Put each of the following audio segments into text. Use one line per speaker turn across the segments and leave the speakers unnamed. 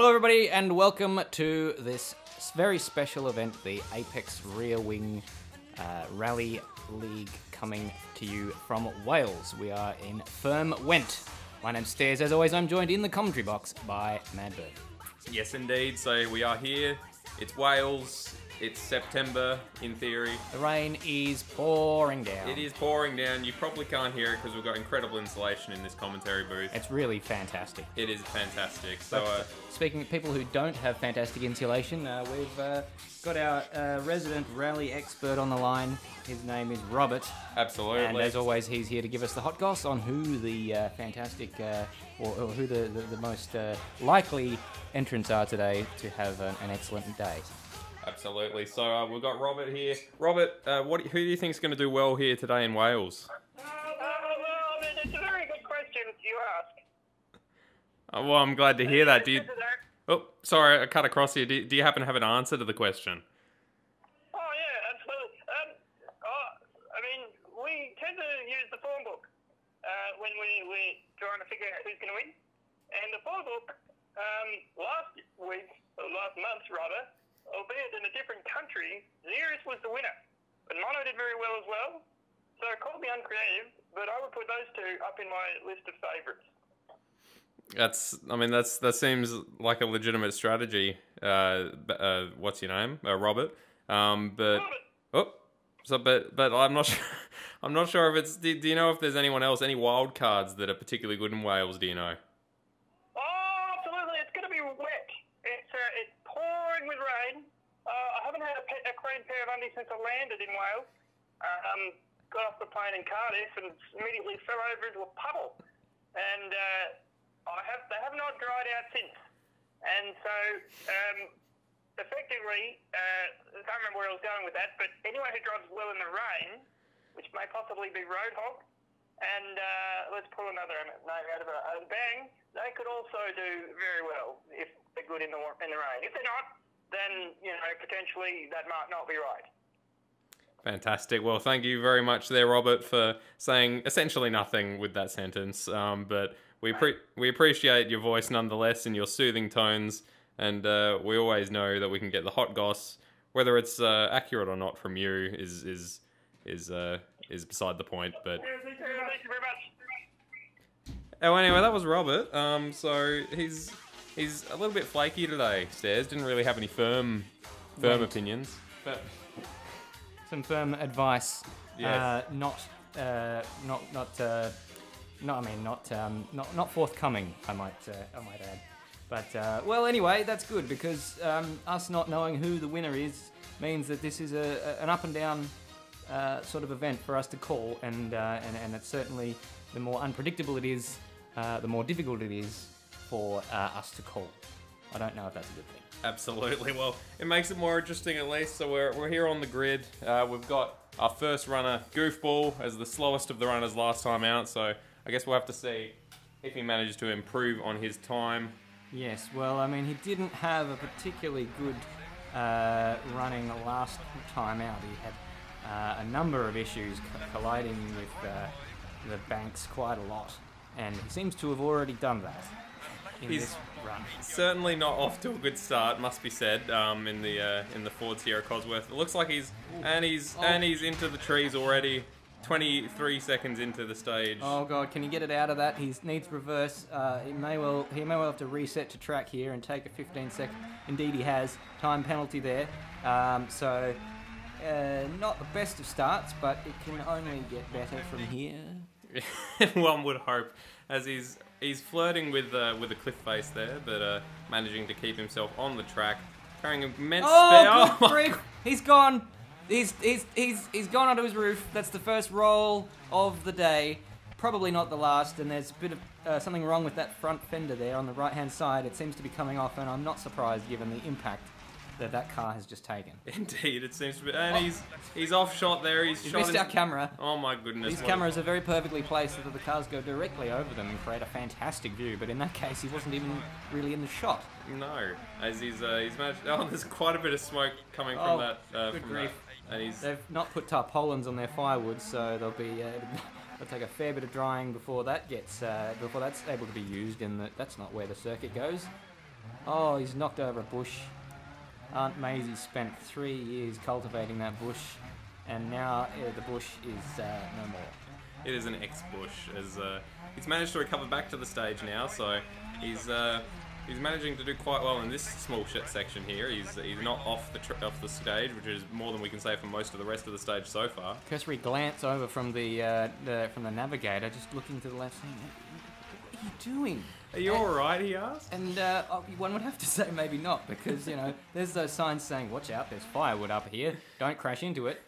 Hello everybody and welcome to this very special event, the Apex Rear Wing Rally League, coming to you from Wales. We are in Firm Went. My name's Stairs. As always, I'm joined in the commentary box by Madbird.
Yes, indeed. So we are here. It's Wales. It's September, in theory.
The rain is pouring down.
It is pouring down. You probably can't hear it because we've got incredible insulation in this commentary booth.
It's really fantastic.
It is fantastic. So,
speaking of people who don't have fantastic insulation, we've got our resident rally expert on the line. His name is Robert.
Absolutely.
And as always, he's here to give us the hot goss on who the fantastic, or who the most likely entrants are today to have an excellent day.
Absolutely. So we've got Robert here. Robert, who do you think is going to do well here today in Wales?
It's a very good question you ask.
Well, I'm glad to hear that. Oh, sorry, I cut across here. Do you happen to have an answer to the question?
Oh, yeah, absolutely. We tend to use the form book when we're trying to figure out who's going to win. And the form book, last month, albeit in a different country, Xeris was the winner. But Mono did very well as well. So call me uncreative, but I would put those two up in my list of favourites.
That seems like a legitimate strategy. What's your name? Robert.
Robert.
But I'm not sure. I'm not sure if it's. Do you know if there's anyone else, any wild cards that are particularly good in Wales? Do you know?
Oh, absolutely. It's going to be wet. It's pouring with rain. I haven't had a clean pair of undies since I landed in Wales. Got off the plane in Cardiff and immediately fell over into a puddle. And they have not dried out since. And so, effectively, I can't remember where I was going with that, but anyone who drives well in the rain, which may possibly be Roadhog, and let's pull another name out of a bang, they could also do very well if they're good in the rain. If they're not, then, potentially that might not be right.
Fantastic. Well, thank you very much there, Robert, for saying essentially nothing with that sentence. But we appreciate your voice nonetheless and your soothing tones, and we always know that we can get the hot goss, whether it's accurate or not from you is beside the point. But
Thank you very much.
oh, anyway, that was Robert. So he's a little bit flaky today. Stairs didn't really have any firm opinions, but.
Some firm advice.
Yes.
Not forthcoming. I might add. But well, anyway, that's good because us not knowing who the winner is means that this is an up and down sort of event for us to call, and it's certainly the more unpredictable it is, the more difficult it is for us to call. I don't know if that's a good thing.
Absolutely. Well, it makes it more interesting at least. So we're here on the grid. We've got our first runner, Goofball, as the slowest of the runners last time out. So I guess we'll have to see if he manages to improve on his time.
Yes, well, I mean, he didn't have a particularly good running last time out. He had a number of issues colliding with the banks quite a lot, and he seems to have already done that in this run.
Certainly not off to a good start, must be said. In the Ford Sierra Cosworth, it looks like he's into the trees already. 23 seconds into the stage.
Oh god, can he get it out of that? He needs reverse. He may well have to reset to track here and take a 15-second. Indeed, he has time penalty there. So not the best of starts, but it can only get better from here.
One would hope, as he's flirting with a cliff face there, but managing to keep himself on the track, carrying immense speed.
Oh, good grief! He's gone. He's gone onto his roof. That's the first roll of the day. Probably not the last, and there's a bit of something wrong with that front fender there on the right-hand side. It seems to be coming off, and I'm not surprised given the impact that car has just taken.
Indeed, it seems to be. And he's off shot there. He's
missed our camera.
Oh my goodness.
These cameras are very perfectly placed so that the cars go directly over them and create a fantastic view, but in that case, he wasn't even really in the shot.
No, as he's managed. Oh, there's quite a bit of smoke coming from that.
Good grief.
And
They've not put tarpaulins on their firewood, so they'll take a fair bit of drying before that gets before that's able to be used. That's not where the circuit goes. Oh, he's knocked over a bush. Aunt Maisie spent 3 years cultivating that bush, and now the bush is no more.
It is an ex-bush, as he's managed to recover back to the stage now, so he's managing to do quite well in this small section here. He's not off the stage, which is more than we can say for most of the rest of the stage so far.
Cursory glance over from the navigator, just looking to the left, saying, "What are you doing?
Are you all right?" he asked.
And one would have to say maybe not, because there's those signs saying, "Watch out, there's firewood up here. Don't crash into it."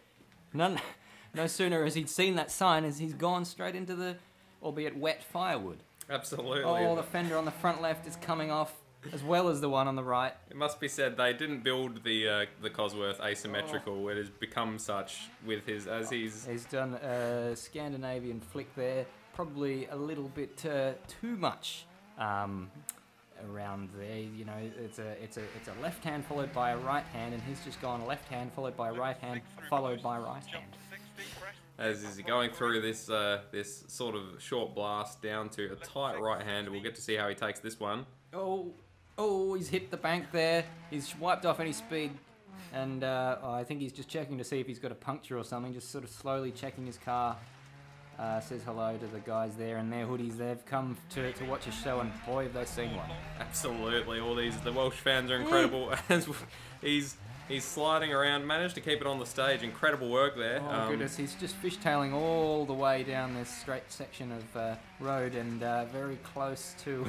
No sooner has he seen that sign as he's gone straight into the, albeit wet, firewood.
Absolutely.
Oh, the fender on the front left is coming off, as well as the one on the right.
It must be said they didn't build the Cosworth asymmetrical. It has become such with he's
done a Scandinavian flick there, probably a little bit too much around there. It's a left hand followed by a right hand, and he's just gone left hand followed by right hand followed by right hand.
As he's going through this this sort of short blast down to a tight right hand. We'll get to see how he takes this one.
Oh, he's hit the bank there. He's wiped off any speed, and I think he's just checking to see if he's got a puncture or something, just sort of slowly checking his car. Says hello to the guys there in their hoodies. They've come to watch a show, and boy, have they seen one.
Absolutely. The Welsh fans are incredible. As he's sliding around, managed to keep it on the stage. Incredible work there.
Oh, goodness. He's just fishtailing all the way down this straight section of road, and very close to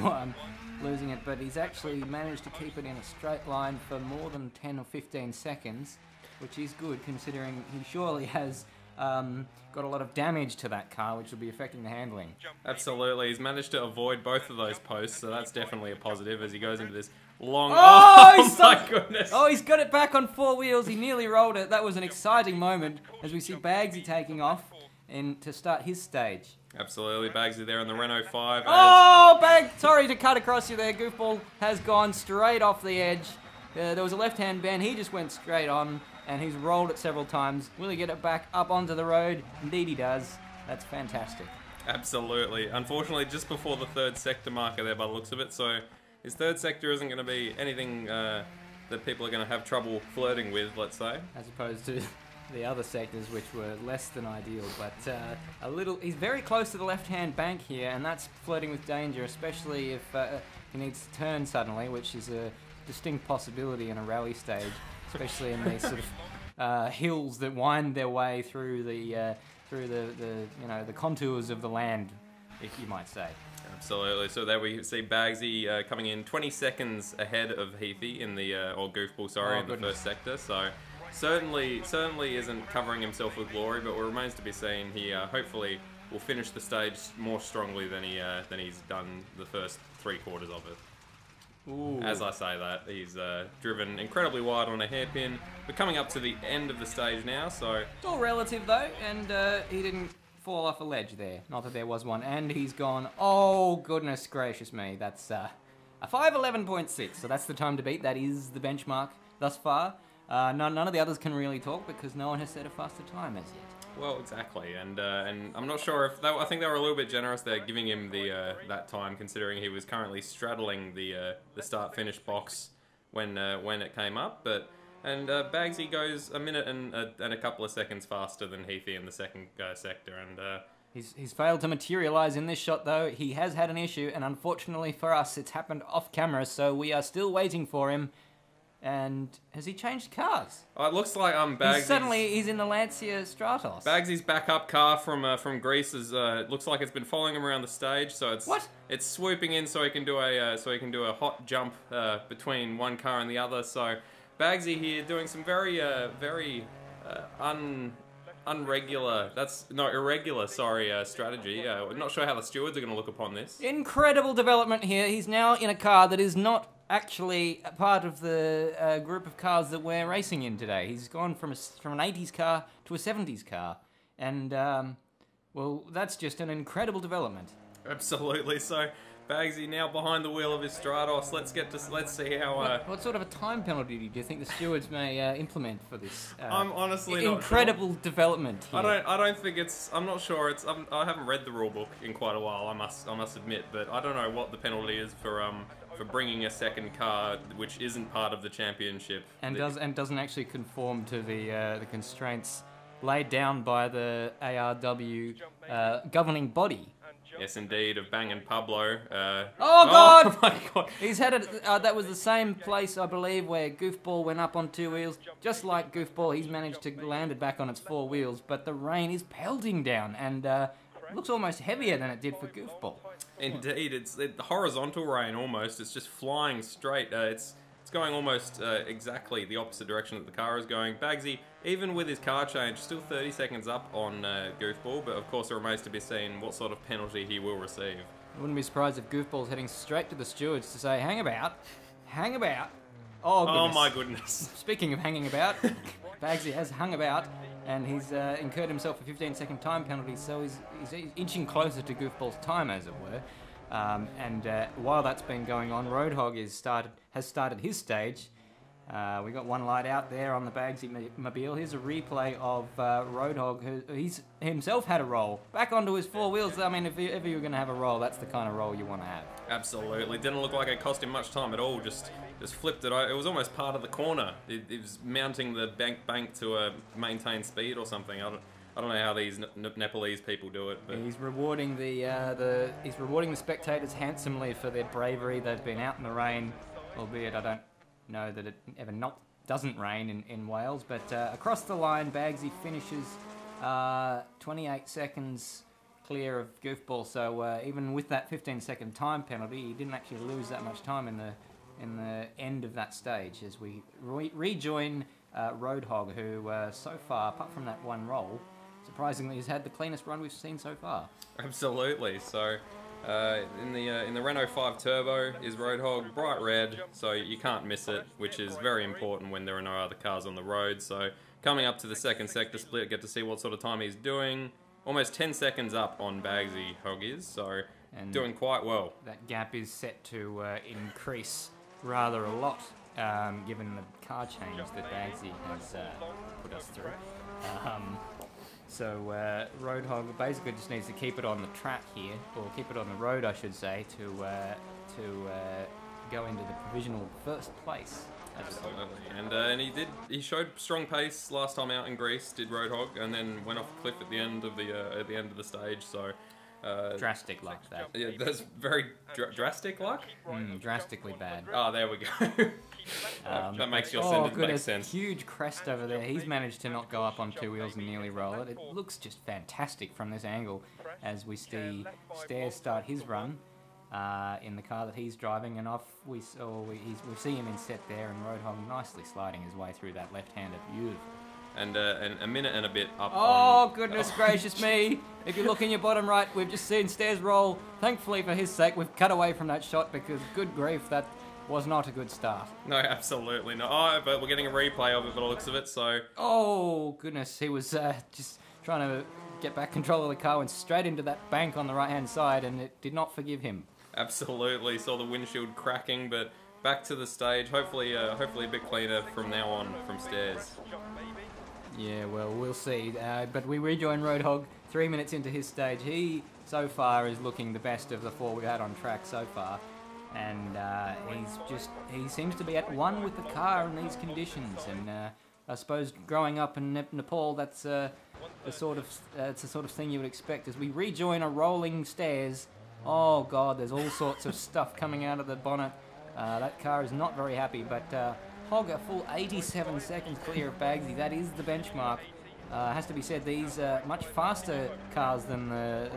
losing it. But he's actually managed to keep it in a straight line for more than 10 or 15 seconds, which is good considering he surely has got a lot of damage to that car, which will be affecting the handling.
Absolutely. He's managed to avoid both of those posts, so that's definitely a positive as he goes into this long...
Oh,
my goodness!
Oh, he's got it back on 4 wheels. He nearly rolled it. That was an exciting moment as we see Bagsy taking off to start his stage.
Absolutely. Bagsy there on the Renault 5.
Oh, sorry to cut across you there. Goofball has gone straight off the edge. There was a left-hand bend. He just went straight on, and he's rolled it several times. Will he get it back up onto the road? Indeed he does. That's fantastic.
Absolutely. Unfortunately, just before the third sector marker there by the looks of it, so his third sector isn't going to be anything that people are going to have trouble flirting with, let's say.
As opposed to the other sectors, which were less than ideal. But he's very close to the left-hand bank here, and that's flirting with danger, especially if he needs to turn suddenly, which is a distinct possibility in a rally stage, especially in these sort of hills that wind their way through the contours of the land, if you might say.
Absolutely. So there we see Bagsy coming in 20 seconds ahead of Heathy in the or Goofball, sorry, in the first sector. So certainly isn't covering himself with glory, but what remains to be seen. He hopefully will finish the stage more strongly than he's done the first 3/4 of it.
Ooh.
As I say that, he's driven incredibly wide on a hairpin. We're coming up to the end of the stage now, so...
It's all relative, though, and he didn't fall off a ledge there. Not that there was one. And he's gone, oh, goodness gracious me. That's a 5:11.6, so that's the time to beat. That is the benchmark thus far. None of the others can really talk because no one has set a faster time as yet.
Well, exactly, and I'm not sure if I think they were a little bit generous there, giving him that time, considering he was currently straddling the start-finish box when it came up. And Bagsy goes a minute and a couple of seconds faster than Heathy in the second sector, and
he's failed to materialise in this shot though. He has had an issue, and unfortunately for us, it's happened off camera, so we are still waiting for him. And has he changed cars?
Oh, it looks like Bagsy.
He's in the Lancia Stratos.
Bagsy's backup car from Greece is looks like it's been following him around the stage. So it's swooping in so he can do a hot jump between one car and the other. So Bagsy here doing some very irregular strategy. I'm not sure how the stewards are going to look upon this.
Incredible development here. He's now in a car that is not actually a part of the group of cars that we're racing in today. He's gone from an 80s car to a 70s car, and well, that's just an incredible development.
Absolutely. So Bagsy now behind the wheel of his Stratos. Let's see how.
What sort of a time penalty do you think the stewards may implement for this?
I'm honestly not
incredible
sure.
Development here.
I don't think it's. I'm not sure. I haven't read the rule book in quite a while. I must admit, but I don't know what the penalty is for for bringing a second car which isn't part of the championship.
And doesn't actually conform to the constraints laid down by the ARW governing body.
Yes, indeed, of Bang and Pablo.
Oh God!
Oh my God!
He's had it. That was the same place, I believe, where Goofball went up on 2 wheels. Just like Goofball, he's managed to land it back on its 4 wheels, but the rain is pelting down and looks almost heavier than it did for Goofball.
Indeed, it's horizontal rain almost. It's just flying straight. It's going almost exactly the opposite direction that the car is going. Bagsy, even with his car change, still 30 seconds up on Goofball, but of course it remains to be seen what sort of penalty he will receive.
I wouldn't be surprised if Goofball's heading straight to the stewards to say, hang about. Oh, goodness.
Oh my goodness.
Speaking of hanging about, Bagsy has hung about, and he's incurred himself a 15-second time penalty, so he's inching closer to Goofball's time, as it were. While that's been going on, Roadhog has started his stage. We got one light out there on the Bagsy Mobile. Here's a replay of Roadhog, who he's himself had a roll. Back onto his 4 wheels. I mean, if ever you're going to have a roll, that's the kind of roll you want to have.
Absolutely. Didn't look like it cost him much time at all. Just flipped it. It was almost part of the corner. It was mounting the bank to maintain speed or something. I don't know how these Nepalese people do it, but
he's rewarding the spectators handsomely for their bravery. They've been out in the rain, albeit I don't know that it ever doesn't rain in Wales. But across the line, Bagsy finishes 28 seconds clear of Goofball. So even with that 15-second time penalty, he didn't actually lose that much time in the end of that stage as we rejoin Roadhog, who so far, apart from that one roll, surprisingly has had the cleanest run we've seen so far.
Absolutely. So in the Renault 5 Turbo is Roadhog, bright red, so you can't miss it, which is very important when there are no other cars on the road. So coming up to the second sector split, get to see what sort of time he's doing. Almost 10 seconds up on Bagsy Hog is, so doing quite well. That
gap is set to increase rather a lot, given the car change that Bagsy has put us through. So Roadhog basically just needs to keep it on the track here, or keep it on the road, I should say, to go into the provisional first place.
Absolutely, and he showed strong pace last time out in Greece, did Roadhog, and then went off a cliff at the end of the stage. So
drastic luck, that.
Yeah, that's very drastic luck.
Drastically bad.
Oh, there we go. That makes your sentence make sense.
Huge crest over there. He's managed to not go up on 2 wheels and nearly roll it. It looks just fantastic from this angle as we see Stairs start his run in the car that he's driving, and we see him in set there, and Roadhog nicely sliding his way through that left-hander. Beautiful.
And a minute and a bit up.
Oh, goodness gracious me! If you look in your bottom right, we've just seen Stairs roll. Thankfully, for his sake, we've cut away from that shot because, good grief, that was not a good start.
No, absolutely not. Oh, but we're getting a replay of it by the looks of it, so...
Oh, goodness. He was just trying to get back control of the car, went straight into that bank on the right-hand side, and it did not forgive him.
Absolutely. Saw the windshield cracking, but back to the stage. Hopefully a bit cleaner from now on from Stairs.
Yeah, well, we'll see. But we rejoin Roadhog 3 minutes into his stage. He, so far, is looking the best of the 4 we've had on track so far. And he seems to be at one with the car in these conditions. And I suppose growing up in Nepal, that's the sort of thing you would expect. As we rejoin a rolling Stairs, oh God, there's all sorts of stuff coming out of the bonnet. That car is not very happy, but Hog a full 87 seconds clear of Bagsy. That is the benchmark. Has to be said, these are much faster cars than the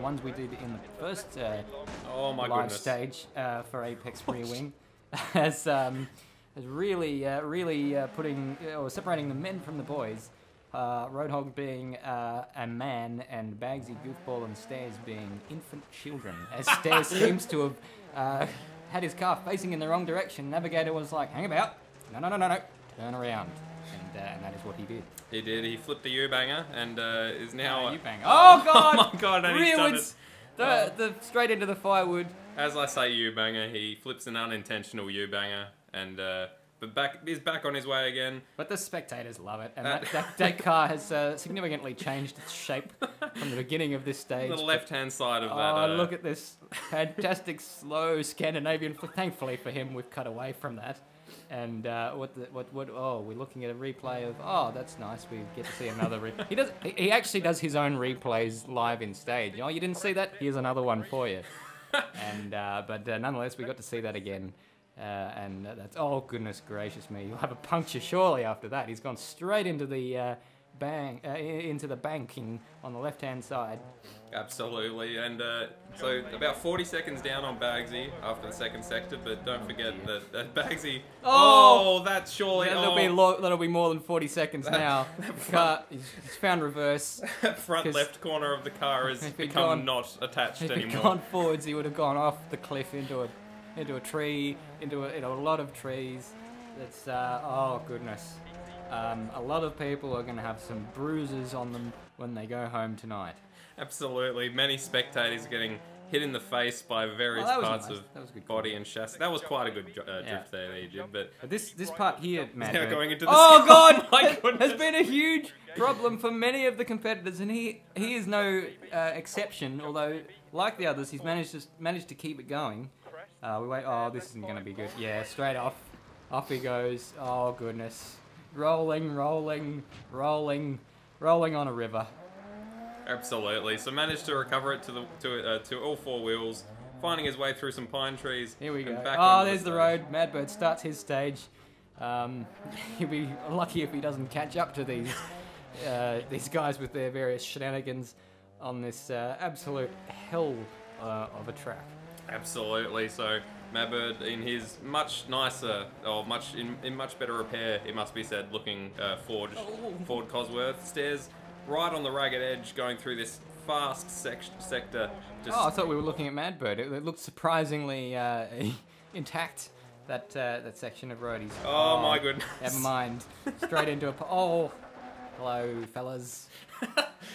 ones we did in the first live stage for Apex Rear Wing. As really putting or separating the men from the boys. Roadhog being a man, and Bagsy, Goofball, and Stairs being infant children. As Stairs seems to have had his car facing in the wrong direction, Navigator was like, "Hang about, no, turn around," and that is what he did.
He did. He flipped the U-banger and is now.
U-banger. Oh God!
Oh my God! And he's done it.
The straight into the firewood.
As I say U-banger, he flips an unintentional U-banger and but he's back on his way again.
But the spectators love it, and that car has significantly changed its shape from the beginning of this stage.
The left-hand side of that.
Oh, look at this fantastic, slow Scandinavian. Thankfully for him, we've cut away from that. And we're looking at a replay of, oh, that's nice, we get to see another he actually does his own replays live in stage. Oh, you didn't see that? Here's another one for you. And but nonetheless, we got to see that again. And that's, oh, goodness gracious me, you'll have a puncture surely after that. He's gone straight into the into the banking on the left-hand side.
Absolutely, and so about 40 seconds down on Bagsy after the second sector, but don't forget that Bagsy... Oh, that's surely...
That'll be more than 40 seconds now. He's found reverse.
Front left corner of the car has become not attached anymore.
If he'd gone forwards, he would have gone off the cliff into a tree, into a lot of trees. That's, oh goodness. A lot of people are going to have some bruises on them when they go home tonight.
Absolutely. Many spectators getting hit in the face by various parts of body and chassis. That was quite a good drift there that you did. But
this part here, man.
Now going into the
oh God!
My goodness.
Has been a huge problem for many of the competitors, and he is no exception. Although, like the others, he's managed to keep it going. We wait. Oh, this isn't going to be good. Yeah, straight off he goes. Oh goodness. Rolling on a river.
Absolutely. So managed to recover it to all four wheels, finding his way through some pine trees.
Here we go.
Back
oh, there's the road. Madbird starts his stage. He'll be lucky if he doesn't catch up to these guys with their various shenanigans on this absolute hell of a track.
Absolutely. So Madbird in his much nicer, or in much better repair, it must be said, looking Ford Cosworth stairs right on the ragged edge, going through this fast sector.
I thought we were looking at Madbird. It looked surprisingly intact. That section of road.
Oh my goodness!
Never mind. Straight into a. Oh, hello, fellas.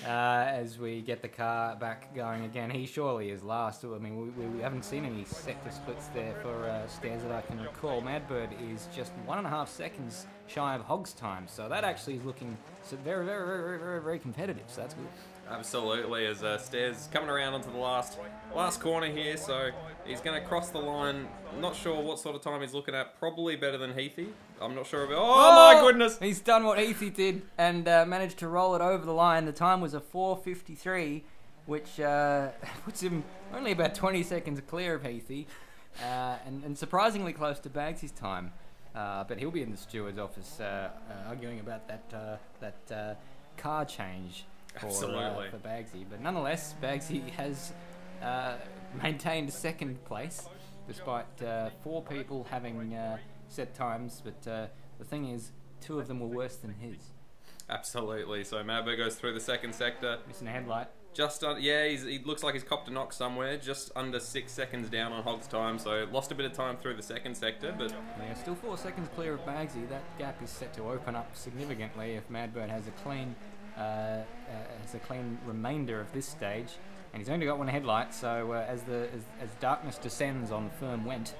As we get the car back going again, he surely is last. I mean, we haven't seen any sector splits there for Stairs that I can recall. Madbird is just 1.5 seconds shy of Hog's time, so that actually is looking very, very, very, very, very competitive. So that's good.
Absolutely, as Stairs coming around onto the last corner here, so he's going to cross the line. I'm not sure what sort of time he's looking at. Probably better than Heathy. I'm not sure about. Oh my goodness!
He's done what Heathy did and managed to roll it over the line. The time was a 4:53, which puts him only about 20 seconds clear of Heathy, and surprisingly close to Bagsy's time. But he'll be in the steward's office arguing about that car change. For Bagsy, but nonetheless, Bagsy has maintained second place despite 4 people having set times. But the thing is, 2 of them were worse than his.
Absolutely. So Madbird goes through the second sector.
Missing a headlight.
He looks like he's copped a knock somewhere. Just under 6 seconds down on Hog's time, so lost a bit of time through the second sector. But
yeah, still 4 seconds clear of Bagsy. That gap is set to open up significantly if Madbird has a clean remainder of this stage, and he's only got 1 headlight. So as darkness descends on Firm Went,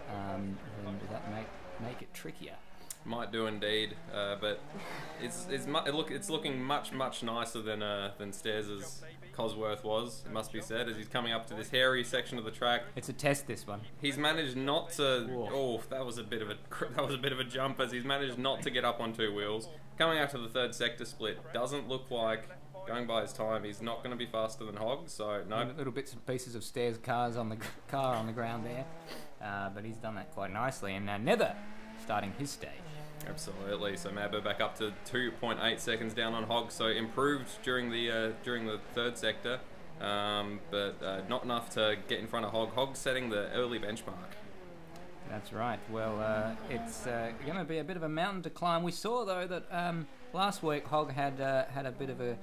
then does that make it trickier?
Might do indeed, but it's looking much nicer than Stairs' Cosworth was. It must be said, as he's coming up to this hairy section of the track.
It's a test, this one.
He's managed not to. Oh, that was a bit of a jump, as he's managed not to get up on 2 wheels. Coming out to the third sector split, doesn't look like, going by his time, he's not going to be faster than Hog. So no.
Little bits and pieces of Stairs car on the ground there, but he's done that quite nicely. And now Nether starting his stage.
Absolutely. So Madbird back up to 2.8 seconds down on Hog. So improved during the third sector, but not enough to get in front of Hog. Hog's setting the early benchmark.
That's right. Well, it's going to be a bit of a mountain to climb. We saw though that last week Hog had a bit of a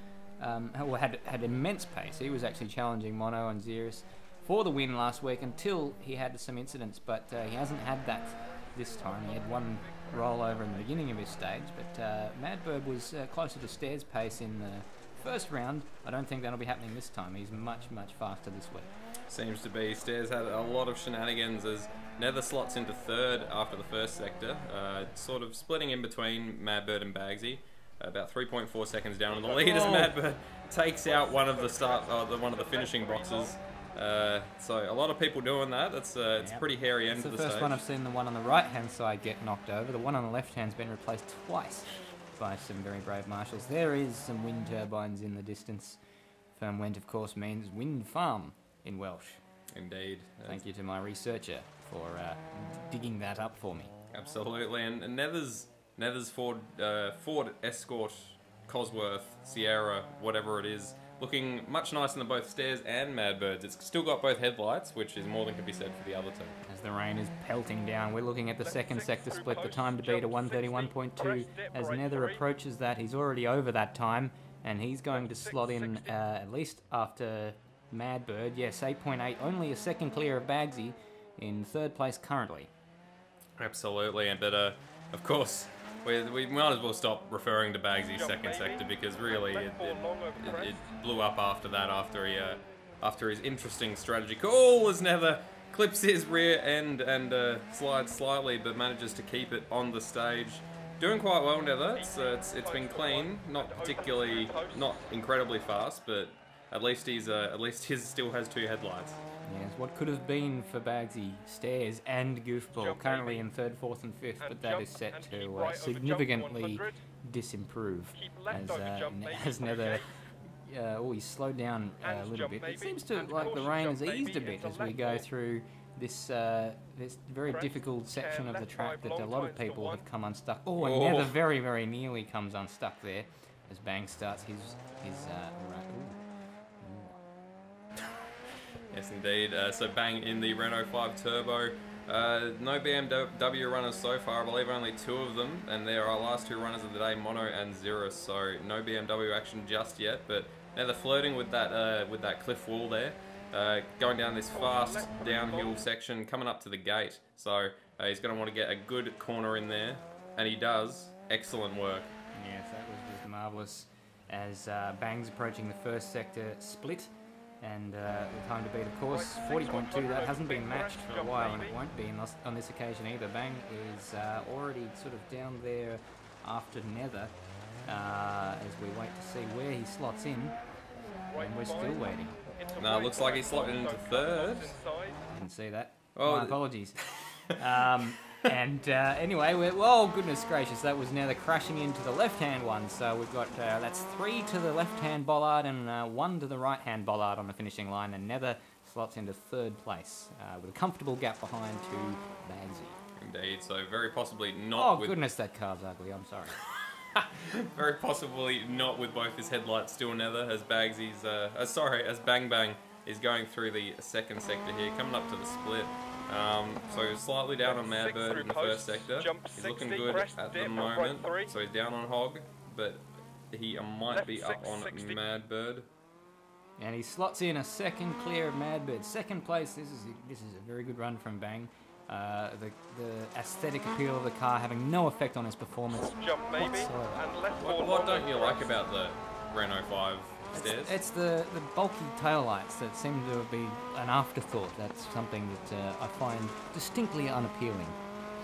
had immense pace. He was actually challenging Mono and Xeris for the win last week until he had some incidents, but he hasn't had that this time. He had 1 rollover in the beginning of his stage, but Madbird was closer to Stairs' pace in the first round. I don't think that'll be happening this time. He's much faster this week.
Seems to be. Stairs had a lot of shenanigans as Nether slots into third after the first sector, sort of splitting in between Madbird and Bagsy. About 3.4 seconds down in the lead as Madbird takes out one of the one of the finishing boxes. So a lot of people doing that. It's a pretty hairy end
It's
to
the
the
first
stage.
one I've seen the one on the right-hand side get knocked over. The one on the left-hand's been replaced twice by some very brave marshals. There is some wind turbines in the distance. Firmwent, of course, means wind farm in Welsh.
Indeed.
Thank you to my researcher for digging that up for me.
Absolutely, and Nether's Ford Escort, Cosworth, Sierra, whatever it is, looking much nicer than both Stairs and Madbirds. It's still got both headlights, which is more than can be said for the other two.
As the rain is pelting down, we're looking at the second sector split. The time to beat a 131.2. As Nether approaches that, he's already over that time, and he's going to slot in at least after Madbird. Yes, 8.8, only a second clear of Bagsy in third place currently.
Absolutely, but of course, we might as well stop referring to Bagsy's second sector because really it blew up after that, after his interesting strategy call as Nether clips his rear end and slides slightly, but manages to keep it on the stage. Doing quite well, Nether. It's been clean, not incredibly fast, but at least his still has two headlights.
Yes, what could have been for Bagsy, Stairs and Goofball, currently in third, fourth and fifth, but that is set to significantly disimprove as Nether... he's slowed down a little bit. It seems to like the rain has eased a bit as we go through this this very difficult section of the track that a lot of people have come unstuck. Oh, and Nether very, very nearly comes unstuck there as Bang starts his
Yes, indeed. So Bang in the Renault 5 Turbo. No BMW runners so far, I believe only two of them, and they're our last two runners of the day, Mono and Zero, so no BMW action just yet, but now they're flirting with that cliff wall there, going down this fast downhill section, coming up to the gate, so he's going to want to get a good corner in there, and he does. Excellent work.
Yes, that was just marvellous as Bang's approaching the first sector split. And the time to beat, of course, 40.2. That hasn't been matched for a while, and it won't be on this occasion either. Bang is already sort of down there after Nether as we wait to see where he slots in, and we're still waiting.
No, looks like he slotted into third.
Didn't see that.
Oh,
my apologies. Anyway, oh goodness gracious, that was Nether crashing into the left-hand one. So we've got that's 3 to the left-hand bollard and 1 to the right-hand bollard on the finishing line, and Nether slots into third place with a comfortable gap behind to Bagsy.
Indeed, so very possibly not.
Oh goodness, that car's ugly. I'm sorry.
Very possibly not with both his headlights still Nether, as Bagsy's as Bang Bang is going through the second sector here, coming up to the split. So slightly down on Madbird in the first sector. He's looking good at the moment. So he's down on Hog, but he might be up on Madbird.
And he slots in a second clear of Madbird. Second place. This is a very good run from Bang. The aesthetic appeal of the car having no effect on his performance whatsoever.
What don't you like about the Renault 5 Stairs?
It's the bulky taillights that seem to be an afterthought. That's something that I find distinctly unappealing.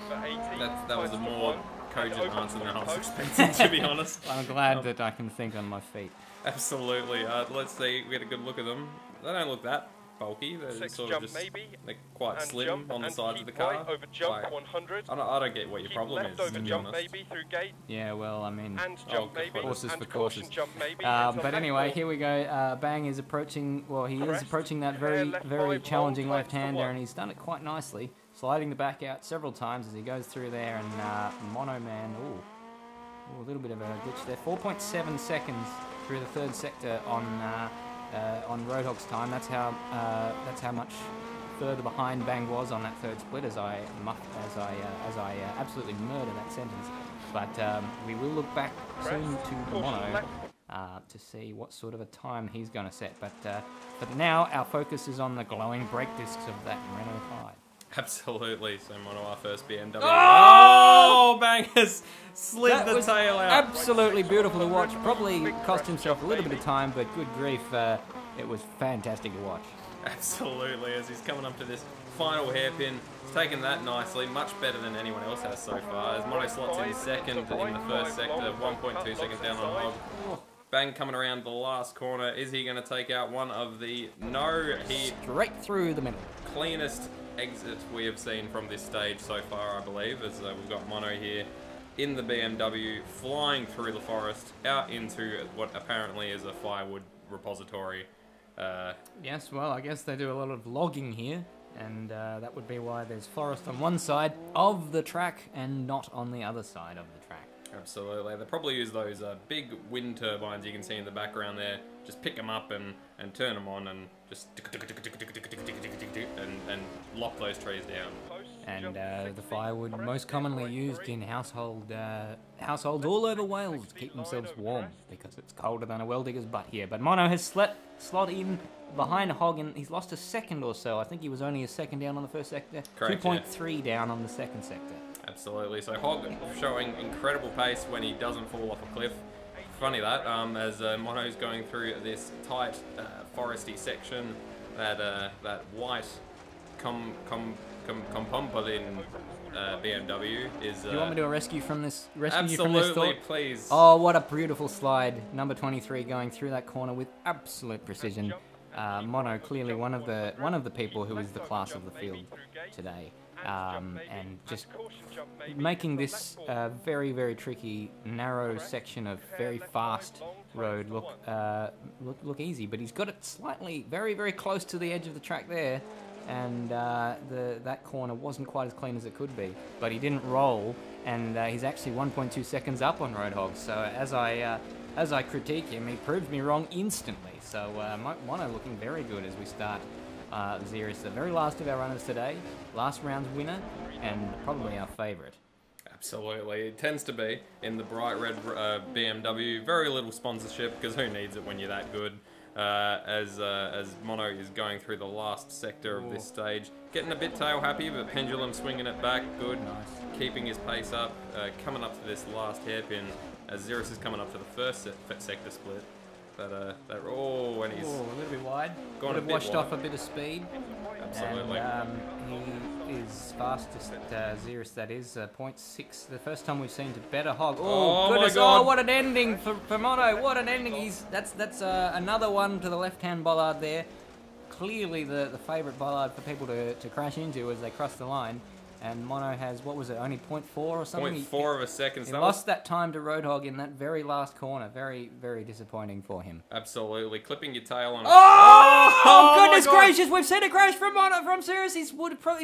That was a more cogent answer than I was expecting, to be honest.
I'm glad that I can think on my feet.
Absolutely. Let's see. We get a good look at them. They don't look that bulky. They're sort of just they're quite slim on the sides of the car. I don't get what your problem is, to be honest.
Yeah, well, I mean,
horses
for courses. But anyway, here we go. Bang is approaching. Well, he is approaching that very challenging left-hander, and he's done it quite nicely, sliding the back out several times as he goes through there. And Mono Man, a little bit of a glitch there. 4.7 seconds through the third sector on Roadhog's time. That's how much further behind Bang was on that third split as I absolutely murder that sentence. But we will look back soon to the Mono to see what sort of a time he's going to set. But for now, our focus is on the glowing brake discs of that Renault 5.
Absolutely. So Mono, our first BMW. Oh! Bang has slid the tail out.
Absolutely beautiful to watch. Probably cost himself a little bit of time, but good grief, it was fantastic to watch.
Absolutely, as he's coming up to this final hairpin. He's taken that nicely, much better than anyone else has so far. As Mono slots in second in the first sector, 1.2 seconds down on Hog. Bang coming around the last corner. Is he going to take out one of the... No, he...
Straight through the middle.
Cleanest exit we have seen from this stage so far, I believe, as we've got Mono here in the BMW, flying through the forest, out into what apparently is a firewood repository.
Yes, well, I guess they do a lot of logging here, and that would be why there's forest on one side of the track and not on the other side of the track.
Absolutely. They probably use those big wind turbines you can see in the background there. Just pick them up and turn them on and just and lock those trees down.
And the firewood most commonly used in households all over Wales to keep themselves warm because it's colder than a well digger's butt here. But Mono has slot in behind Hog, and he's lost a second or so. I think he was only a second down on the first sector.
Correct,
2.3 down on the second sector.
Absolutely. So Hog showing incredible pace when he doesn't fall off a cliff. Funny that, as Mono's going through this tight foresty section, that white Compompolin BMW is...
Do you want me to rescue you from this thought?
Absolutely, please.
Oh, what a beautiful slide. Number 23 going through that corner with absolute precision. Mono clearly one of the people who is the class of the field today. And just making this very, very tricky, narrow section of very fast road look easy. But he's got it slightly, very, very close to the edge of the track there, and that corner wasn't quite as clean as it could be. But he didn't roll, and he's actually 1.2 seconds up on Roadhog. So as I critique him, he proved me wrong instantly. So Mono looking very good as we start. Xerus, the very last of our runners today, last round's winner, and probably our favourite.
Absolutely, it tends to be in the bright red BMW. Very little sponsorship because who needs it when you're that good? As Mono is going through the last sector of this stage, getting a bit tail happy, but Pendulum swinging it back, good,
Nice.
Keeping his pace up, coming up to this last hairpin. As Xerus is coming up to the first sector split. And he's
a little bit wide.
Gone
Would have
a bit
washed
wide.
off a bit of speed.
Absolutely.
And he is fastest, Xerus that is, 0.6. The first time we've seen to better Hog.
Oh,
Oh, goodness.
my God.
Oh, what an ending for Mono. What an ending. That's another one to the left-hand bollard there. Clearly the favourite bollard for people to crash into as they cross the line. And Mono has, what was it, only 0.4 or something?
0.4 of a second.
He lost that time to Roadhog in that very last corner. Very, very disappointing for him.
Absolutely. Clipping your tail on...
Oh,
my
goodness
God.
gracious! We've seen a crash from Mono, from Xerus. He's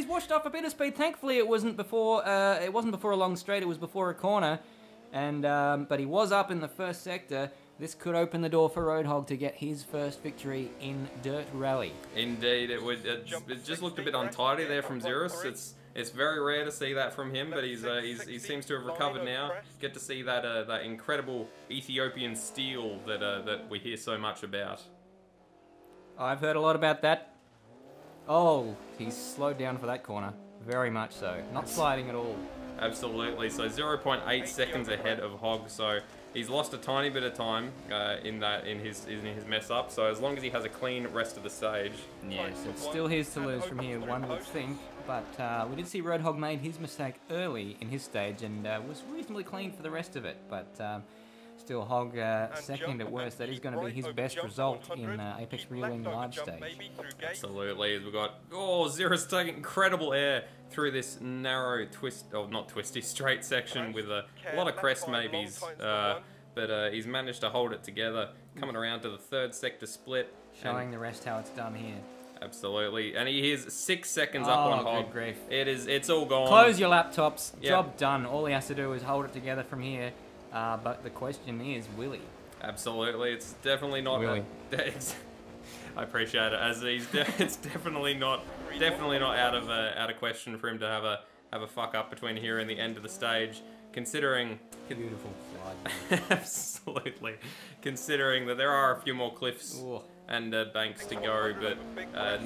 washed off a bit of speed. Thankfully, it wasn't before a long straight. It was before a corner, and but he was up in the first sector. This could open the door for Roadhog to get his first victory in Dirt Rally.
Indeed, it just looked a bit untidy there from Xerus. It's very rare to see that from him, but he seems to have recovered now. Get to see that incredible Ethiopian steel that we hear so much about.
I've heard a lot about that. Oh, he's slowed down for that corner. Very much so. Not sliding at all.
Absolutely. So 0.8 seconds ahead of Hog. So he's lost a tiny bit of time in his mess up. So as long as he has a clean rest of the stage.
Yes, it's still his to lose from here, one would think. But we did see Roadhog made his mistake early in his stage and was reasonably clean for the rest of it. But still, Hog second at worst. That is going to be his best result in Apex Reeling live stage.
Absolutely. As we've got Xerus taking incredible air through this narrow straight section with a lot of crest maybes. But he's managed to hold it together, coming around to the third sector split.
Showing the rest how it's done here.
Absolutely, and he is 6 seconds up on Hog.
Good grief.
It's all gone.
Close your laptops.
Yep.
Job done. All he has to do is hold it together from here. But the question is, will he?
Absolutely, it's definitely not.
Willie.
I appreciate it. It's definitely not out of question for him to have a fuck up between here and the end of the stage. Considering
Beautiful slide.
absolutely, considering that there are a few more cliffs.
Ooh.
And banks to go, but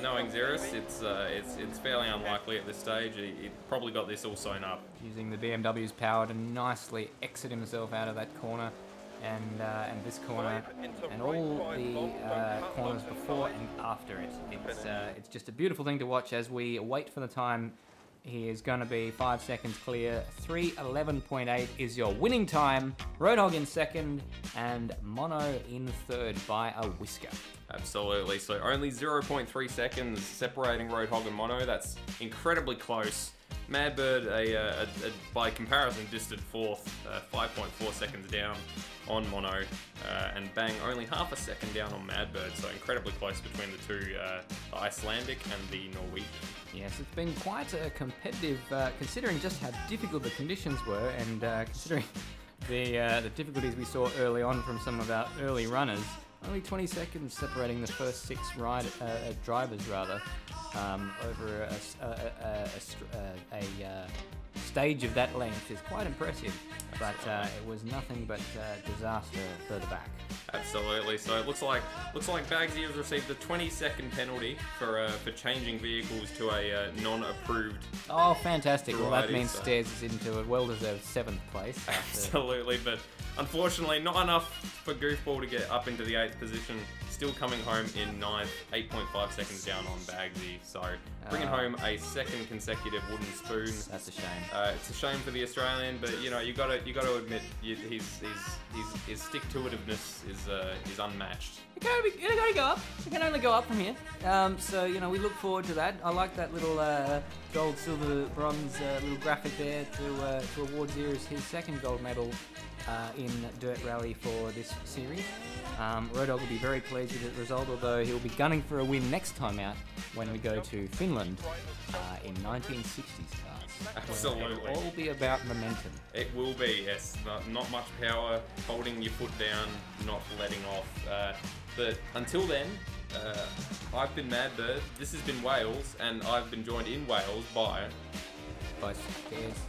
knowing Xerus, it's fairly unlikely at this stage. He probably got this all sewn up.
Using the BMW's power to nicely exit himself out of that corner. and this corner, and all the corners before and after it. It's just a beautiful thing to watch as we wait for the time. He is going to be 5 seconds clear. 3:11.8 is your winning time. Roadhog in second, and Mono in third by a whisker.
Absolutely. So only 0.3 seconds separating Roadhog and Mono. That's incredibly close. Madbird, by comparison, distant fourth, 5.4 seconds down on Mono, and Bang only half a second down on Madbird. So incredibly close between the two, the Icelandic and the Norwegian.
Yes, it's been quite a competitive, considering just how difficult the conditions were, and considering the difficulties we saw early on from some of our early runners. Only 20 seconds separating the first 6 drivers, over a stage of that length is quite impressive. But it was nothing but disaster further back.
Absolutely. So it looks like Bagsy has received a 20-second penalty for changing vehicles to a non-approved.
Oh, fantastic!
variety,
Well, that means
so.
Stairs is into a well-deserved 7th place.
Absolutely, but unfortunately not enough for Goofball to get up into the 8th position. Still coming home in 9th, 8.5 seconds down on Bagsy. So bringing home a second consecutive wooden spoon.
That's a shame.
It's a shame for the Australian, but you know you got to admit his stick-to-itiveness is unmatched.
It can only go up. It can only go up from here. So we look forward to that. I like that little gold, silver, bronze little graphic there to award Zero his second gold medal in Dirt Rally for this series. Roadhog will be very pleased with the result, although he'll be gunning for a win next time out when we go to Finland in 1960s cars.
Absolutely.
It will all be about momentum.
It will be, yes. Not much power, holding your foot down, not letting off. But until then, I've been Madbird, this has been Wales, and I've been joined in Wales by
Stairs.